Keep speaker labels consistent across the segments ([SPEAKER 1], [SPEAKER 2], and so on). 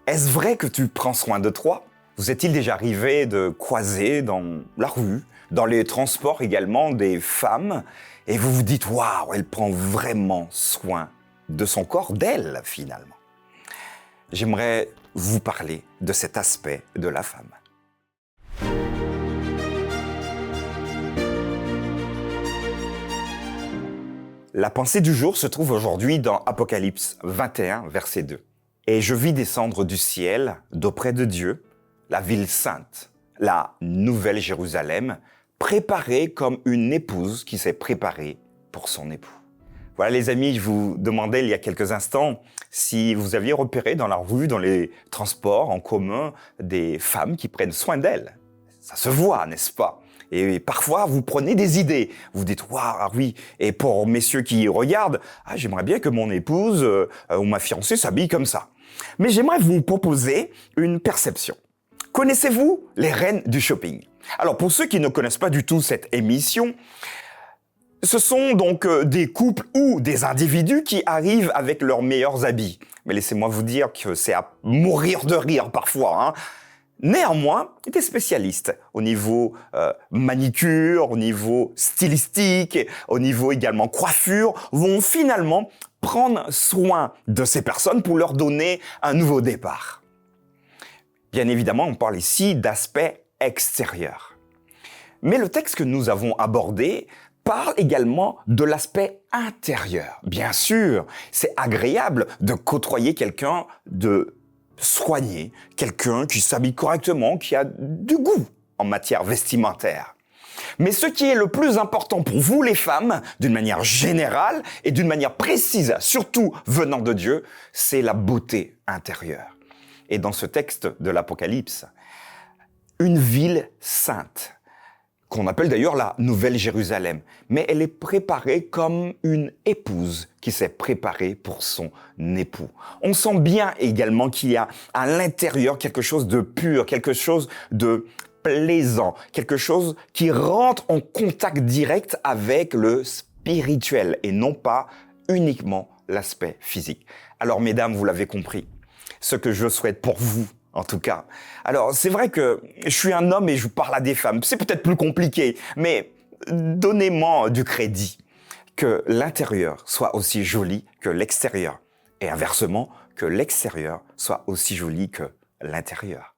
[SPEAKER 1] Est-ce vrai que tu prends soin de toi? Vous est-il déjà arrivé de croiser dans la rue, dans les transports également, des femmes, et vous vous dites « Waouh, elle prend vraiment soin de son corps, d'elle finalement ». J'aimerais vous parler de cet aspect de la femme. La pensée du jour se trouve aujourd'hui dans Apocalypse 21, verset 2. « Et je vis descendre du ciel, d'auprès de Dieu, la ville sainte, la nouvelle Jérusalem, préparée comme une épouse qui s'est préparée pour son époux. » Voilà les amis, je vous demandais il y a quelques instants si vous aviez repéré dans la rue, dans les transports en commun, des femmes qui prennent soin d'elles. Ça se voit, n'est-ce pas? Et parfois, vous prenez des idées. Vous dites, waouh, ah oui. Et pour messieurs qui regardent, ah, j'aimerais bien que mon épouse ou ma fiancée s'habille comme ça. Mais j'aimerais vous proposer une perception. Connaissez-vous les reines du shopping? Alors, pour ceux qui ne connaissent pas du tout cette émission, ce sont donc des couples ou des individus qui arrivent avec leurs meilleurs habits. Mais laissez-moi vous dire que c'est à mourir de rire parfois, hein. Néanmoins, des spécialistes au niveau manicure, au niveau stylistique, au niveau également coiffure, vont finalement prendre soin de ces personnes pour leur donner un nouveau départ. Bien évidemment, on parle ici d'aspect extérieur. Mais le texte que nous avons abordé parle également de l'aspect intérieur. Bien sûr, c'est agréable de côtoyer quelqu'un de soigné, quelqu'un qui s'habille correctement, qui a du goût en matière vestimentaire. Mais ce qui est le plus important pour vous, les femmes, d'une manière générale et d'une manière précise, surtout venant de Dieu, c'est la beauté intérieure. Et dans ce texte de l'Apocalypse, une ville sainte, qu'on appelle d'ailleurs la Nouvelle Jérusalem, mais elle est préparée comme une épouse qui s'est préparée pour son époux. On sent bien également qu'il y a à l'intérieur quelque chose de pur, quelque chose de plaisant, quelque chose qui rentre en contact direct avec le spirituel et non pas uniquement l'aspect physique. Alors mesdames, vous l'avez compris, ce que je souhaite pour vous, en tout cas. Alors, c'est vrai que je suis un homme et je vous parle à des femmes. C'est peut-être plus compliqué, mais donnez-moi du crédit. Que l'intérieur soit aussi joli que l'extérieur. Et inversement, que l'extérieur soit aussi joli que l'intérieur.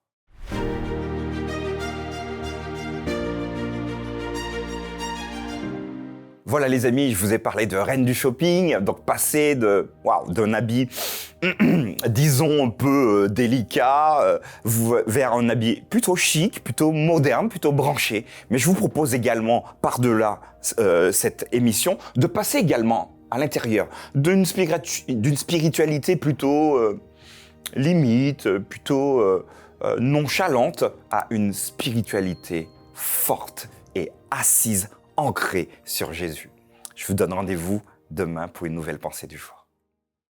[SPEAKER 1] Voilà les amis, je vous ai parlé de reine du shopping, donc passer d'un habit, disons un peu délicat, vers un habit plutôt chic, plutôt moderne, plutôt branché. Mais je vous propose également, par-delà cette émission, de passer également à l'intérieur d'une spiritualité plutôt limite, plutôt nonchalante, à une spiritualité forte et assise ancré sur Jésus. Je vous donne rendez-vous demain pour une nouvelle pensée du jour.